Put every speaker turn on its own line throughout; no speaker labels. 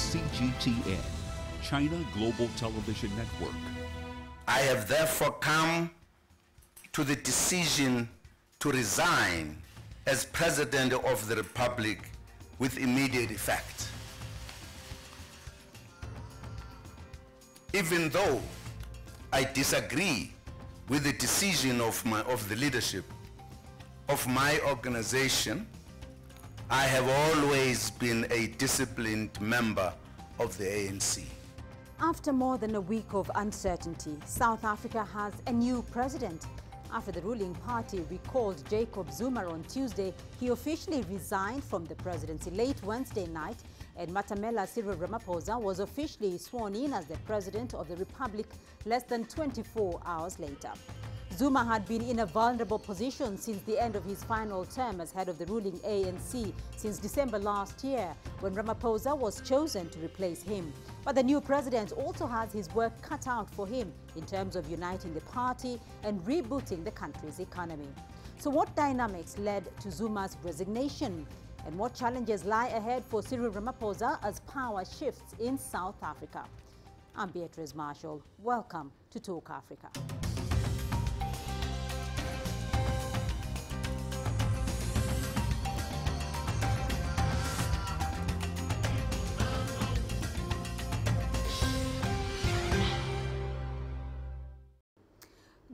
CGTN, China Global Television Network.
I have therefore come to the decision to resign as President of the Republic with immediate effect. Even though I disagree with the decision of the leadership of my organization, I have always been a disciplined member of the ANC.
After more than a week of uncertainty, South Africa has a new president. After the ruling party recalled Jacob Zuma on Tuesday, he officially resigned from the presidency late Wednesday night, and Matamela Cyril Ramaphosa was officially sworn in as the president of the republic less than 24 hours later. Zuma had been in a vulnerable position since the end of his final term as head of the ruling ANC since December last year, when Ramaphosa was chosen to replace him. But the new president also has his work cut out for him in terms of uniting the party and rebooting the country's economy. So what dynamics led to Zuma's resignation? And what challenges lie ahead for Cyril Ramaphosa as power shifts in South Africa? I'm Beatrice Marshall. Welcome to Talk Africa.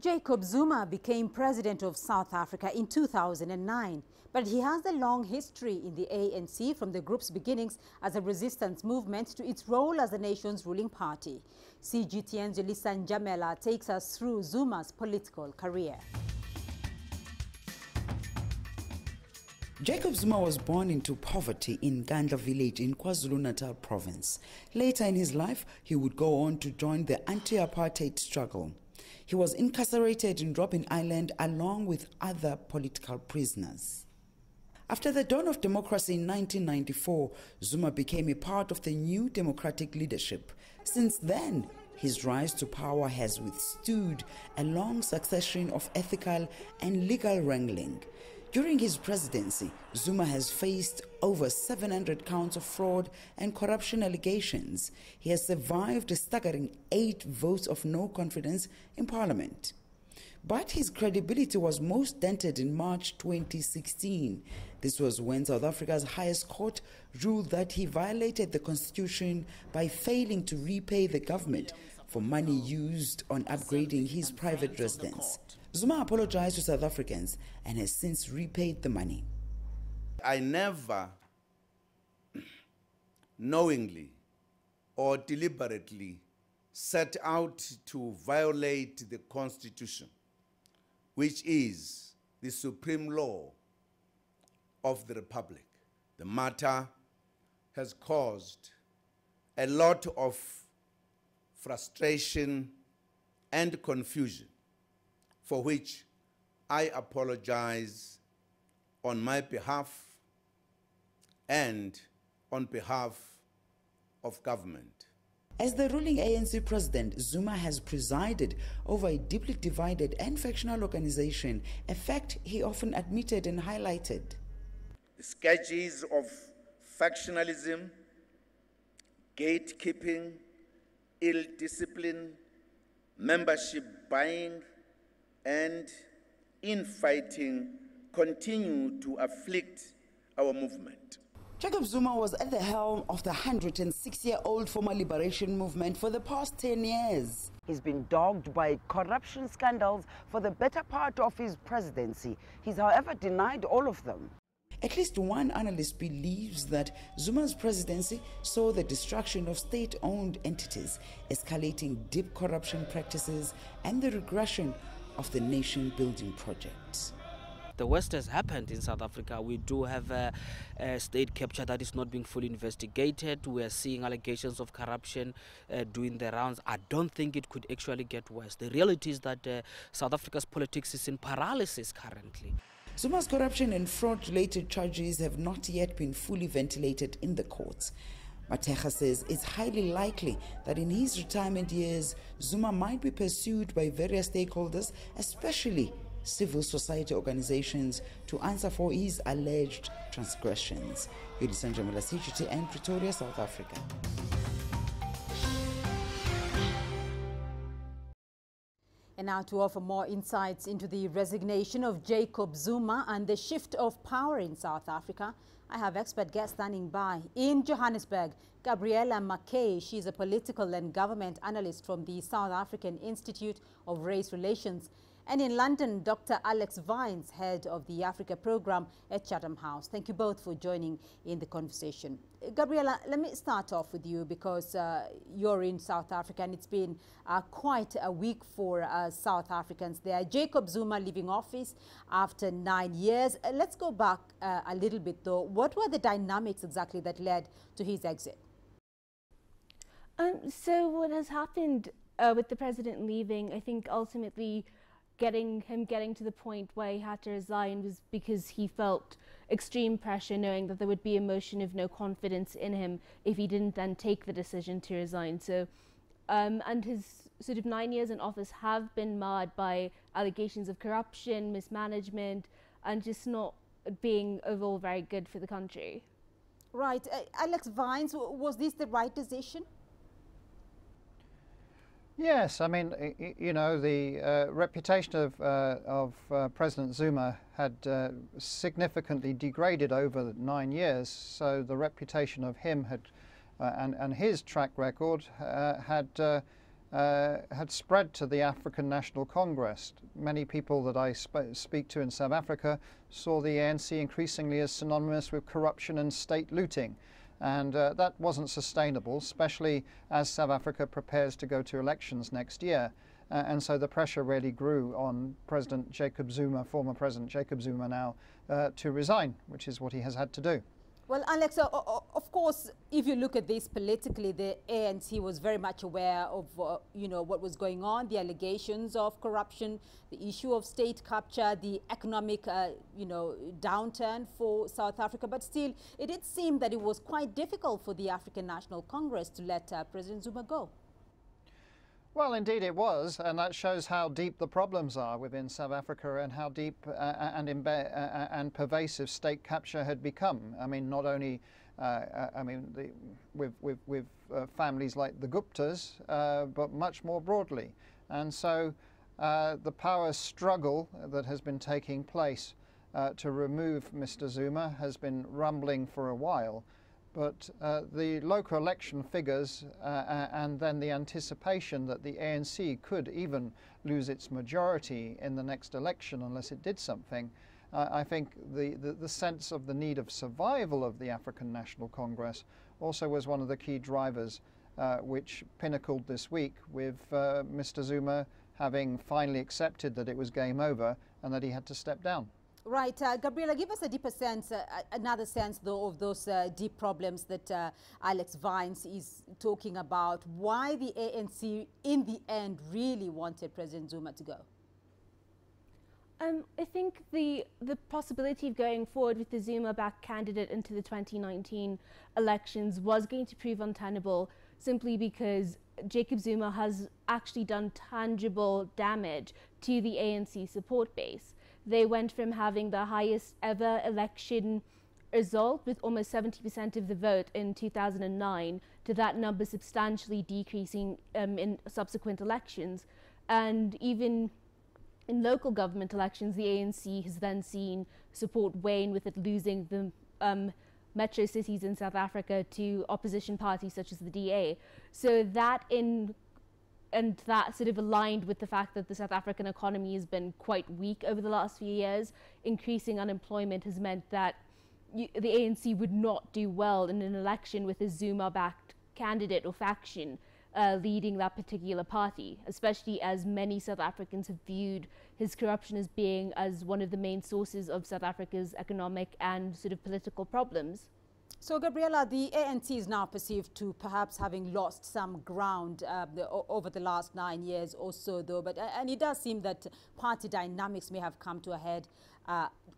Jacob Zuma became president of South Africa in 2009, but he has a long history in the ANC, from the group's beginnings as a resistance movement to its role as the nation's ruling party. CGTN's Elisa Njamela takes us through Zuma's political career.
Jacob Zuma was born into poverty in Gandla village in KwaZulu-Natal province. Later in his life, he would go on to join the anti-apartheid struggle. He was incarcerated in Robben Island along with other political prisoners. After the dawn of democracy in 1994, Zuma became a part of the new democratic leadership. Since then, his rise to power has withstood a long succession of ethical and legal wrangling. During his presidency, Zuma has faced over 700 counts of fraud and corruption allegations. He has survived a staggering 8 votes of no confidence in parliament. But his credibility was most dented in March 2016. This was when South Africa's highest court ruled that he violated the constitution by failing to repay the government for money used on upgrading his private residence. Zuma apologized to South Africans and has since repaid the money.
I never knowingly or deliberately set out to violate the Constitution, which is the supreme law of the Republic. The matter has caused a lot of frustration and confusion, for which I apologize on my behalf and on behalf of government.
As the ruling ANC president, Zuma has presided over a deeply divided and factional organization, a fact he often admitted and highlighted.
The scourges of factionalism, gatekeeping, ill discipline, membership buying, and infighting continue to afflict our movement.
Jacob Zuma was at the helm of the 106-year-old former liberation movement for the past 10 years. He's been dogged by corruption scandals for the better part of his presidency. He's, however, denied all of them. At least one analyst believes that Zuma's presidency saw the destruction of state-owned entities, escalating deep corruption practices, and the regression of the nation-building project.
The worst has happened in South Africa. We do have a state capture that is not being fully investigated. We are seeing allegations of corruption doing the rounds. I don't think it could actually get worse. The reality is that South Africa's politics is in paralysis currently.
Zuma's corruption and fraud-related charges have not yet been fully ventilated in the courts. Mateja says it's highly likely that in his retirement years, Zuma might be pursued by various stakeholders, especially civil society organizations, to answer for his alleged transgressions. Elisa Njamela, CGTN, Pretoria, South Africa.
And now to offer more insights into the resignation of Jacob Zuma and the shift of power in South Africa, I have expert guest standing by. In Johannesburg, Gabriella McKay. She's a political and government analyst from the South African Institute of Race Relations. And in London, Dr. Alex Vines, head of the Africa program at Chatham House. Thank you both for joining in the conversation. Gabriella, let me start off with you because you're in South Africa and it's been quite a week for South Africans there. Jacob Zuma leaving office after 9 years. Let's go back a little bit though. What were the dynamics exactly that led to his exit?
So what has happened with the president leaving, I think ultimately getting to the point where he had to resign was because he felt extreme pressure, knowing that there would be a motion of no confidence in him if he didn't then take the decision to resign. So, and his sort of 9 years in office have been marred by allegations of corruption, mismanagement, and just not being overall very good for the country.
Right. Alex Vines, was this the right decision?
Yes, I mean, you know, the reputation of President Zuma had significantly degraded over 9 years. So the reputation of him had, and his track record had spread to the African National Congress. Many people that I speak to in South Africa saw the ANC increasingly as synonymous with corruption and state looting. And that wasn't sustainable, especially as South Africa prepares to go to elections next year. And so the pressure really grew on President Jacob Zuma, former President Jacob Zuma now, to resign, which is what he has had to do.
Well, Alex, of course, if you look at this politically, the ANC was very much aware of, you know, what was going on, the allegations of corruption, the issue of state capture, the economic, you know, downturn for South Africa. But still, it did seem that it was quite difficult for the African National Congress to let President Zuma go.
Well, indeed it was, and that shows how deep the problems are within South Africa and how deep and pervasive state capture had become. I mean, not only, with families like the Guptas, but much more broadly. And so the power struggle that has been taking place to remove Mr. Zuma has been rumbling for a while. But the local election figures and then the anticipation that the ANC could even lose its majority in the next election unless it did something, I think the sense of the need of survival of the African National Congress also was one of the key drivers which pinnacled this week with Mr. Zuma having finally accepted that it was game over and that he had to step down.
Right. Gabriella, give us a deeper sense, another sense, though, of those deep problems that Alex Vines is talking about. Why the ANC, in the end, really wanted President Zuma to go?
I think the possibility of going forward with the Zuma-backed candidate into the 2019 elections was going to prove untenable, simply because Jacob Zuma has actually done tangible damage to the ANC support base. They went from having the highest ever election result with almost 70% of the vote in 2009 to that number substantially decreasing in subsequent elections. And even in local government elections, the ANC has then seen support wane, with it losing the metro cities in South Africa to opposition parties such as the DA. So that that sort of aligned with the fact that the South African economy has been quite weak over the last few years. Increasing unemployment has meant that the ANC would not do well in an election with a Zuma-backed candidate or faction leading that particular party, especially as many South Africans have viewed his corruption as being as one of the main sources of South Africa's economic and sort of political problems.
So, Gabriella, the ANC is now perceived to perhaps having lost some ground over the last 9 years or so, though. But and it does seem that party dynamics may have come to a head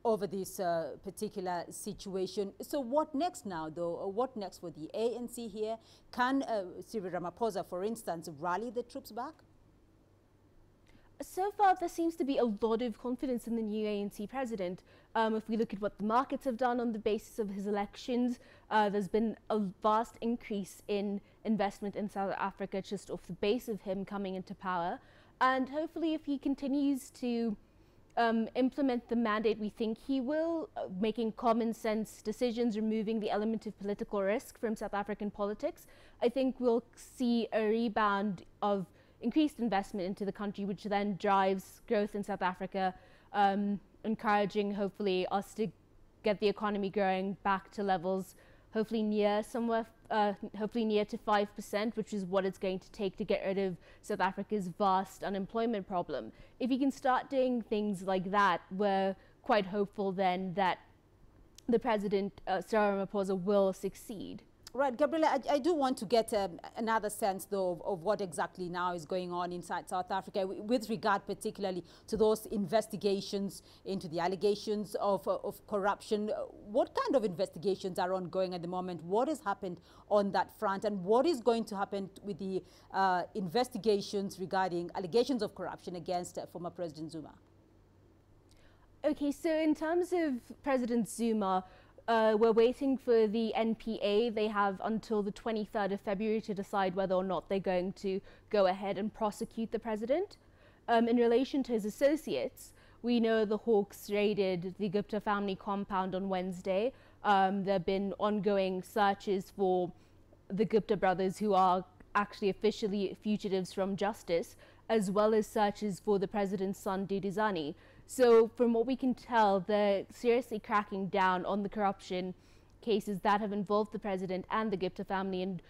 over this particular situation. So, what next now, though? What next for the ANC here? Can Cyril Ramaphosa, for instance, rally the troops back?
So far, there seems to be a lot of confidence in the new ANC president. If we look at what the markets have done on the basis of his elections, there's been a vast increase in investment in South Africa just off the base of him coming into power. And hopefully if he continues to implement the mandate we think he will, making common sense decisions, removing the element of political risk from South African politics, I think we'll see a rebound of increased investment into the country, which then drives growth in South Africa, encouraging hopefully us to get the economy growing back to levels hopefully near hopefully near to 5%, which is what it's going to take to get rid of South Africa's vast unemployment problem. If you can start doing things like that, we're quite hopeful then that the President, Cyril Ramaphosa, will succeed.
Right, Gabriela, I do want to get another sense, though, of what exactly now is going on inside South Africa with regard particularly to those investigations into the allegations of corruption. What kind of investigations are ongoing at the moment? What has happened on that front? And what is going to happen with the investigations regarding allegations of corruption against former President Zuma?
Okay, so in terms of President Zuma, we're waiting for the NPA. They have until the 23rd of February to decide whether or not they're going to go ahead and prosecute the president. In relation to his associates, we know the Hawks raided the Gupta family compound on Wednesday. There have been ongoing searches for the Gupta brothers, who are actually officially fugitives from justice, as well as searches for the president's son, Dudizani. So from what we can tell, they're seriously cracking down on the corruption cases that have involved the president and the Gupta family, and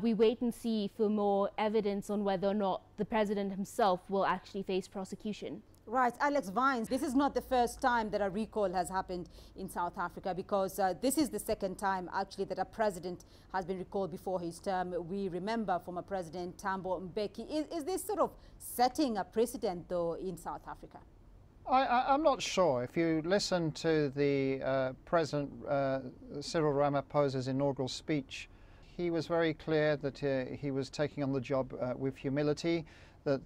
we wait and see for more evidence on whether or not the president himself will actually face prosecution.
Right, Alex Vines, this is not the first time that a recall has happened in South Africa, because this is the second time actually that a president has been recalled before his term. We remember former President Thabo Mbeki. Is this sort of setting a precedent, though, in South Africa?
I'm not sure. If you listen to the President Cyril Ramaphosa's inaugural speech, he was very clear that he was taking on the job with humility, that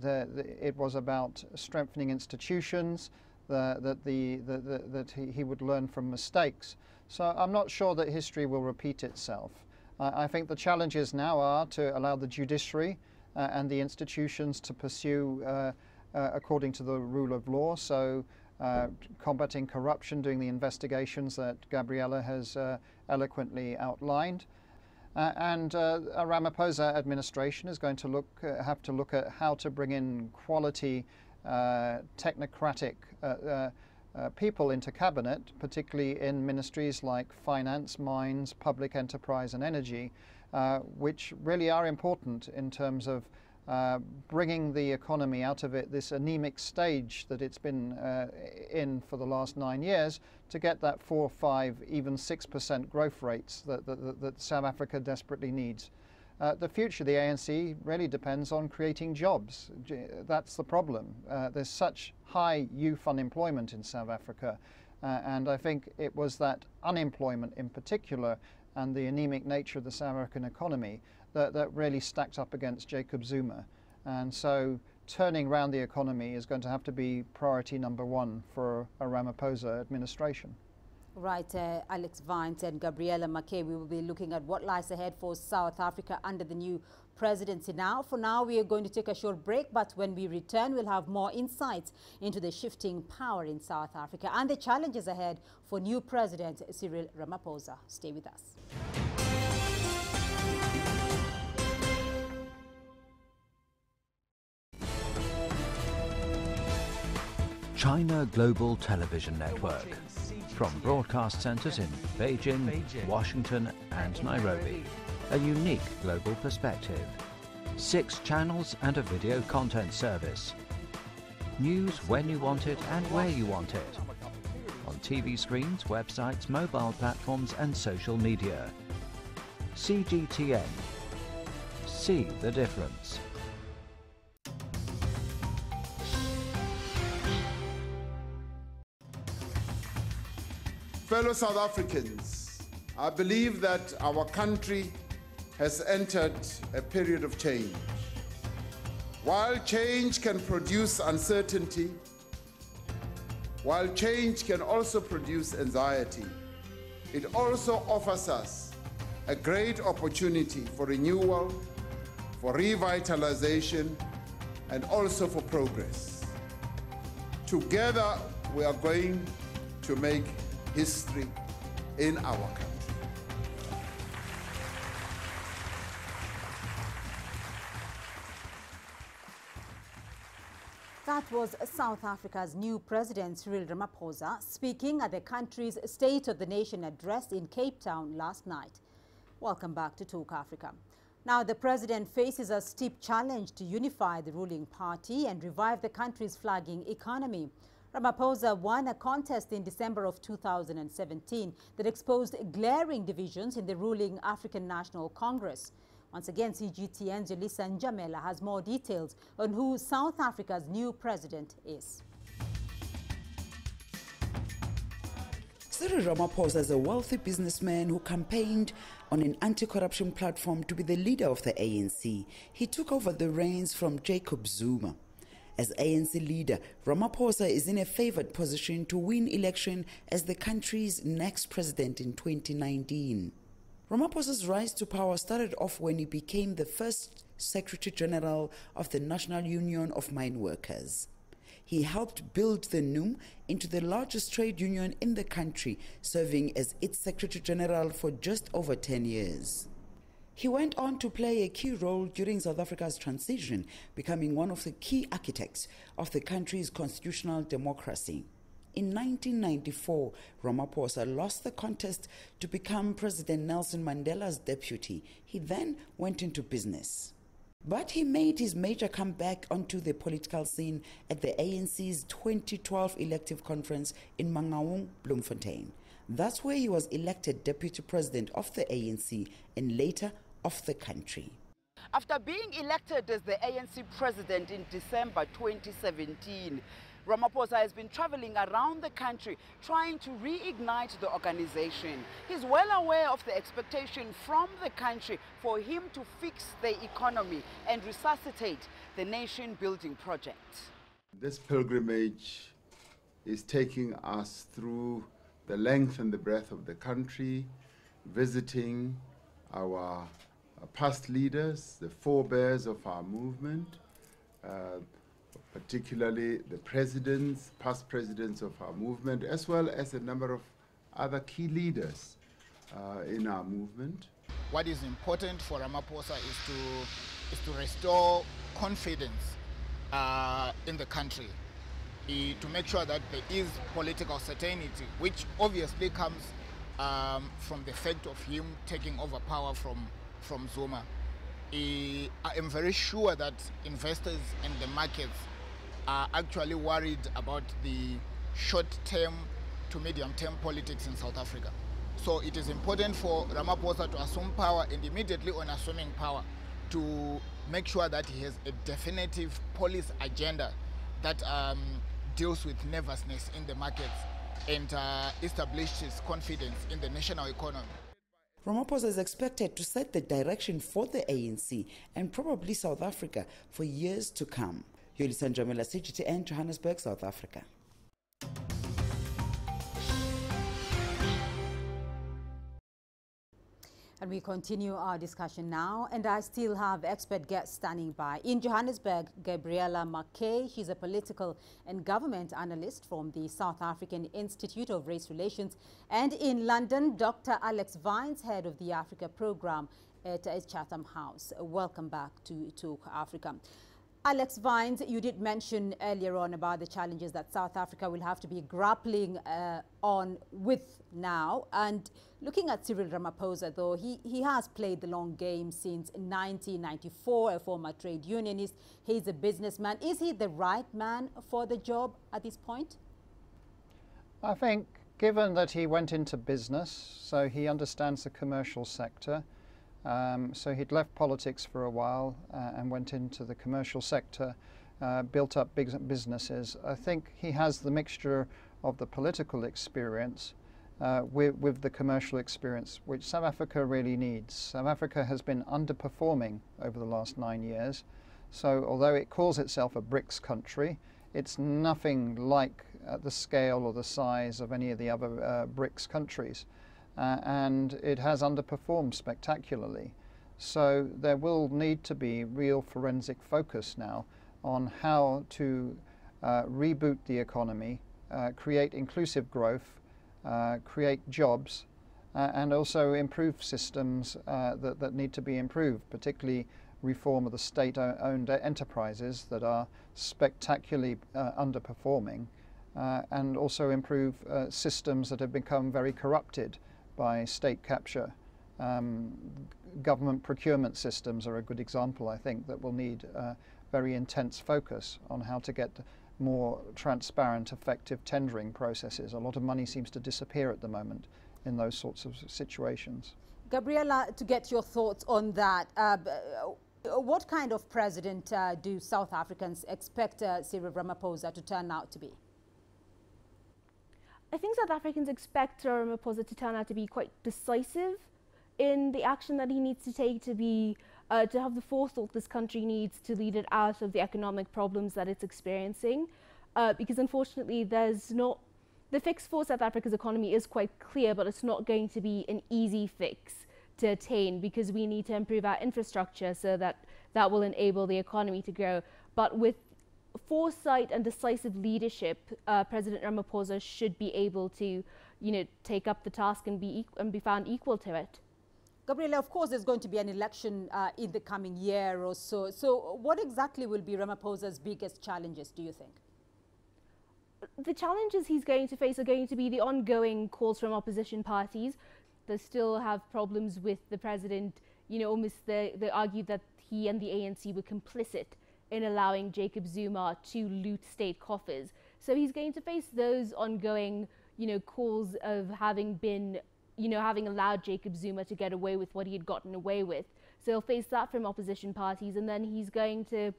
it was about strengthening institutions, that he would learn from mistakes. So I'm not sure that history will repeat itself. I think the challenges now are to allow the judiciary and the institutions to pursue according to the rule of law, so combating corruption, doing the investigations that Gabriela has eloquently outlined. And a Ramaphosa administration is going to have to look at how to bring in quality technocratic people into cabinet, particularly in ministries like finance, mines, public enterprise and energy, which really are important in terms of bringing the economy out of this anemic stage that it's been in for the last 9 years, to get that 4, 5, even 6% growth rates that South Africa desperately needs. The future of the ANC really depends on creating jobs. That's the problem. There's such high youth unemployment in South Africa, and I think it was that unemployment in particular and the anemic nature of the South African economy that really stacked up against Jacob Zuma. And so turning around the economy is going to have to be priority number one for a Ramaphosa administration.
Right, Alex Vines and Gabriela McKay, we will be looking at what lies ahead for South Africa under the new presidency. For now, we are going to take a short break, but when we return, we'll have more insights into the shifting power in South Africa and the challenges ahead for new President Cyril Ramaphosa. Stay with us.
China Global Television Network. From broadcast centers in Beijing, Washington and Nairobi. A unique global perspective. 6 channels and a video content service. News when you want it and where you want it. On TV screens, websites, mobile platforms and social media. CGTN. See the difference.
Fellow South Africans, I believe that our country has entered a period of change. While change can produce uncertainty, while change can also produce anxiety, it also offers us a great opportunity for renewal, for revitalization, and also for progress. Together, we are going to make history in our country.
That was South Africa's new President Cyril Ramaphosa speaking at the country's State of the Nation address in Cape Town last night. Welcome back to Talk Africa. Now, the president faces a steep challenge to unify the ruling party and revive the country's flagging economy. Ramaphosa won a contest in December of 2017 that exposed glaring divisions in the ruling African National Congress. Once again, CGTN's Matamela has more details on who South Africa's new president is.
Cyril Ramaphosa is a wealthy businessman who campaigned on an anti-corruption platform to be the leader of the ANC. He took over the reins from Jacob Zuma. As ANC leader, Ramaphosa is in a favored position to win election as the country's next president in 2019. Ramaphosa's rise to power started off when he became the first Secretary General of the National Union of Mine Workers. He helped build the NUM into the largest trade union in the country, serving as its Secretary General for just over 10 years. He went on to play a key role during South Africa's transition, becoming one of the key architects of the country's constitutional democracy. In 1994, Ramaphosa lost the contest to become President Nelson Mandela's deputy. He then went into business. But he made his major comeback onto the political scene at the ANC's 2012 elective conference in Mangaung, Bloemfontein. That's where he was elected deputy president of the ANC and later of the country.
After being elected as the ANC president in December 2017, Ramaphosa has been traveling around the country trying to reignite the organization. He's well aware of the expectation from the country for him to fix the economy and resuscitate the nation-building project.
This pilgrimage is taking us through the length and the breadth of the country, visiting our past leaders, the forebears of our movement, particularly the presidents, past presidents of our movement, as well as a number of other key leaders in our movement.
What is important for Ramaphosa is to restore confidence in the country, to make sure that there is political certainty, which obviously comes from the fact of him taking over power from Zuma. I am very sure that investors and the markets are actually worried about the short-term to medium-term politics in South Africa. So it is important for Ramaphosa to assume power and immediately on assuming power to make sure that he has a definitive policy agenda that deals with nervousness in the markets and establishes confidence in the national economy.
Ramaphosa is expected to set the direction for the ANC and probably South Africa for years to come. Matamela CGTN, Johannesburg, South Africa.
And we continue our discussion now, and I still have expert guests standing by. In Johannesburg, Gabriella McKay, she's a political and government analyst from the South African Institute of Race Relations. And in London, Dr. Alex Vines, head of the Africa program at Chatham House. Welcome back to Talk Africa. Alex Vines, you did mention earlier on about the challenges that South Africa will have to be grappling on with now. And looking at Cyril Ramaphosa, though, he has played the long game since 1994, a former trade unionist. He's a businessman. Is he the right man for the job at this point?
I think, given that he went into business, so he understands the commercial sector, so he'd left politics for a while and went into the commercial sector, built up big businesses. I think he has the mixture of the political experience with the commercial experience, which South Africa really needs. South Africa has been underperforming over the last 9 years. So although it calls itself a BRICS country, it's nothing like the scale or the size of any of the other BRICS countries. And it has underperformed spectacularly. So there will need to be real forensic focus now on how to reboot the economy, create inclusive growth, create jobs, and also improve systems that need to be improved, particularly reform of the state-owned enterprises that are spectacularly underperforming, and also improve systems that have become very corrupted by state capture. Government procurement systems are a good example, I think, that will need very intense focus on how to get more transparent, effective tendering processes. A lot of money seems to disappear at the moment in those sorts of situations.
Gabriela, to get your thoughts on that, what kind of president do South Africans expect Cyril Ramaphosa to turn out to be?
I think South Africans expect Ramaphosa to turn out to be quite decisive in the action that he needs to take to have the forethought this country needs to lead it out of the economic problems that it's experiencing. Because unfortunately, the fix for South Africa's economy is quite clear, but it's not going to be an easy fix to attain, because we need to improve our infrastructure so that will enable the economy to grow. But with foresight and decisive leadership, President Ramaphosa should be able to, take up the task and be found equal to it.
Gabriela, of course, there's going to be an election in the coming year or so. So what exactly will be Ramaphosa's biggest challenges, do you think?
The challenges he's going to face are going to be the ongoing calls from opposition parties. They still have problems with the president. Almost they argue that he and the ANC were complicit in allowing Jacob Zuma to loot state coffers. So he's going to face those ongoing, calls of having allowed Jacob Zuma to get away with what he had gotten away with. So he'll face that from opposition parties, and then he's going to,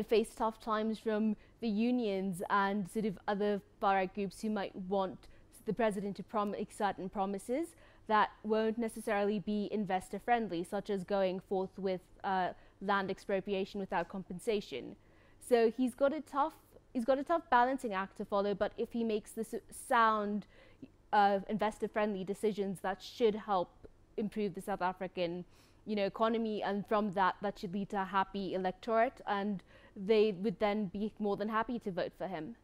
face tough times from the unions and sort of other far-right groups who might want the president to make certain promises that won't necessarily be investor-friendly, such as going forth with land expropriation without compensation. So he's got a tough balancing act to follow. But if he makes the sound, investor-friendly decisions, that should help improve the South African, economy, and from that should lead to a happy electorate, and they would then be more than happy to vote for him.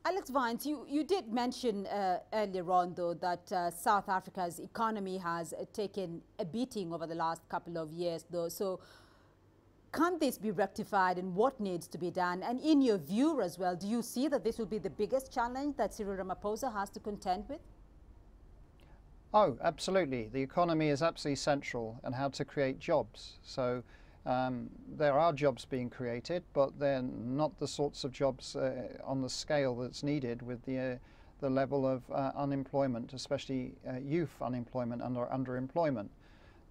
Alex Vines, you did mention earlier on, though, that South Africa's economy has taken a beating over the last couple of years, though. So can this be rectified, and what needs to be done? And in your view as well, do you see that this will be the biggest challenge that Cyril Ramaphosa has to contend with?
Oh, absolutely. The economy is absolutely central, and how to create jobs. So there are jobs being created, but they're not the sorts of jobs on the scale that's needed with the level of unemployment, especially youth unemployment and underemployment.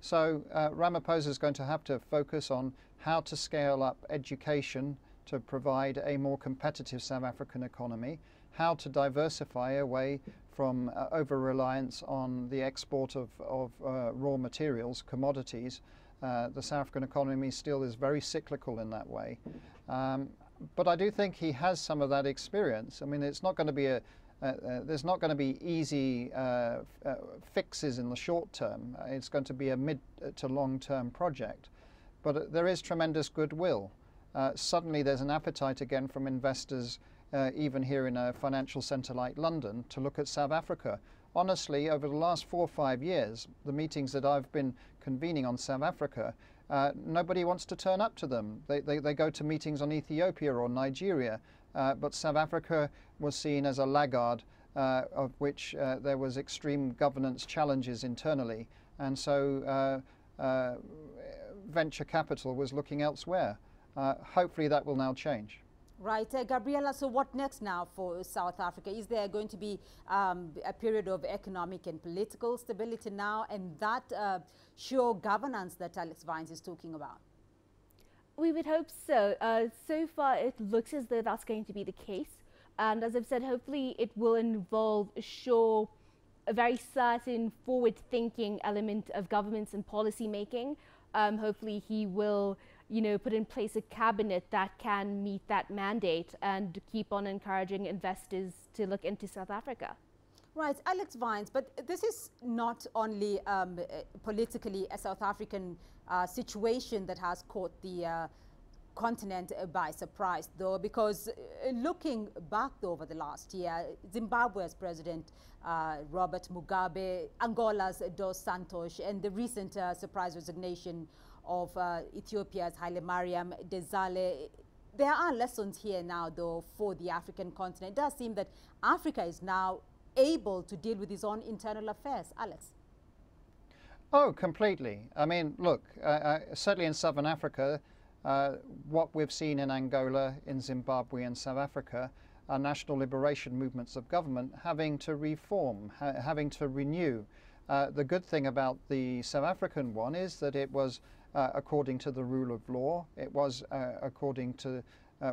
So Ramaphosa is going to have to focus on how to scale up education to provide a more competitive South African economy, how to diversify away from over-reliance on the export of raw materials, commodities. The South African economy still is very cyclical in that way. But I do think he has some of that experience. I mean, it's not going to be there's not going to be easy fixes in the short term. It's going to be a mid to long-term project. But there is tremendous goodwill. Suddenly there's an appetite again from investors, even here in a financial centre like London, to look at South Africa. Honestly, over the last 4 or 5 years, the meetings that I've been convening on South Africa, nobody wants to turn up to them. They go to meetings on Ethiopia or Nigeria, but South Africa was seen as a laggard, of which there was extreme governance challenges internally. And so venture capital was looking elsewhere. Hopefully that will now change.
Right. Gabriela, so what next now for South Africa? Is there going to be a period of economic and political stability now, and that sure governance that Alex Vines is talking about?
We would hope so. So far, it looks as though that's going to be the case. And as I've said, hopefully it will involve a very certain forward-thinking element of governance and policy making. Hopefully he will put in place a cabinet that can meet that mandate and keep on encouraging investors to look into South Africa.
Right, Alex Vines, but this is not only politically a South African situation that has caught the continent by surprise, though, because looking back over the last year, Zimbabwe's President Robert Mugabe, Angola's Dos Santos, and the recent surprise resignation of Ethiopia's Haile Mariam Desalegn. There are lessons here now, though, for the African continent. It does seem that Africa is now able to deal with its own internal affairs. Alex?
Oh, completely. I mean, look, certainly in Southern Africa, what we've seen in Angola, in Zimbabwe and South Africa are national liberation movements of government having to reform, having to renew. The good thing about the South African one is that it was according to the rule of law. It was according to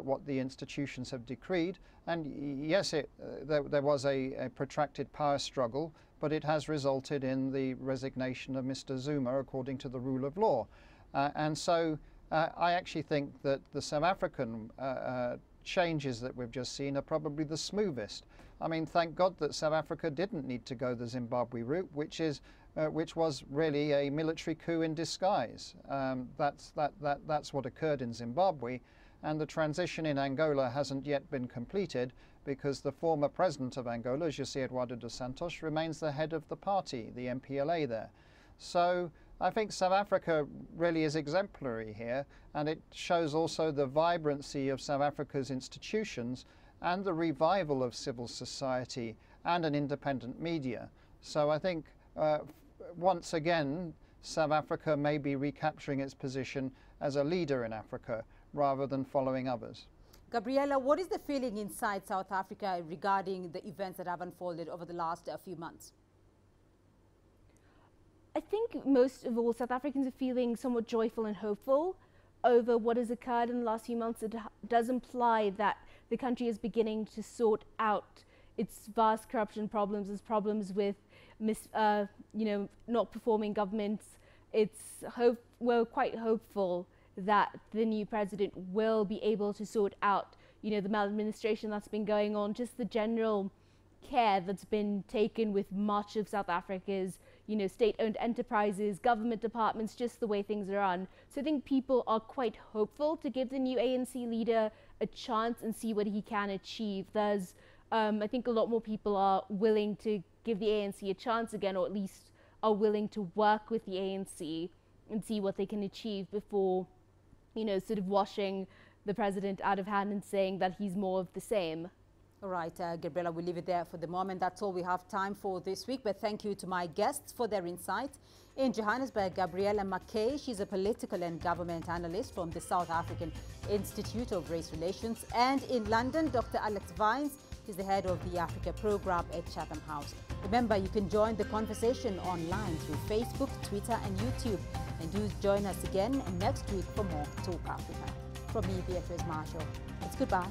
what the institutions have decreed. And yes, there was a protracted power struggle, but it has resulted in the resignation of Mr. Zuma according to the rule of law. And so I actually think that the South African changes that we've just seen are probably the smoothest. I mean, thank God that South Africa didn't need to go the Zimbabwe route, which was really a military coup in disguise. That's what occurred in Zimbabwe, and the transition in Angola hasn't yet been completed because the former president of Angola, José Eduardo dos Santos, remains the head of the party, the MPLA there. So I think South Africa really is exemplary here, and it shows also the vibrancy of South Africa's institutions and the revival of civil society and an independent media. So I think once again, South Africa may be recapturing its position as a leader in Africa rather than following others.
Gabriela, what is the feeling inside South Africa regarding the events that have unfolded over the last few months?
I think most of all, South Africans are feeling somewhat joyful and hopeful over what has occurred in the last few months. It does imply that the country is beginning to sort out its vast corruption problems, its problems with not performing governments. We're quite hopeful that the new president will be able to sort out, the maladministration that's been going on, just the general care that's been taken with much of South Africa's, state-owned enterprises, government departments, just the way things are run. So I think people are quite hopeful to give the new ANC leader a chance and see what he can achieve. There's, I think a lot more people are willing to give the ANC a chance again, or at least are willing to work with the ANC and see what they can achieve before, sort of washing the president out of hand and saying that he's more of the same.
All right, Gabriela, we'll leave it there for the moment. That's all we have time for this week, but thank you to my guests for their insights. In Johannesburg, Gabriela McKay, she's a political and government analyst from the South African Institute of Race Relations. And in London, Dr. Alex Vines, he's the head of the Africa program at Chatham House. Remember, you can join the conversation online through Facebook, Twitter and YouTube. And do join us again next week for more Talk Africa. From me, Beatrice Marshall, it's goodbye.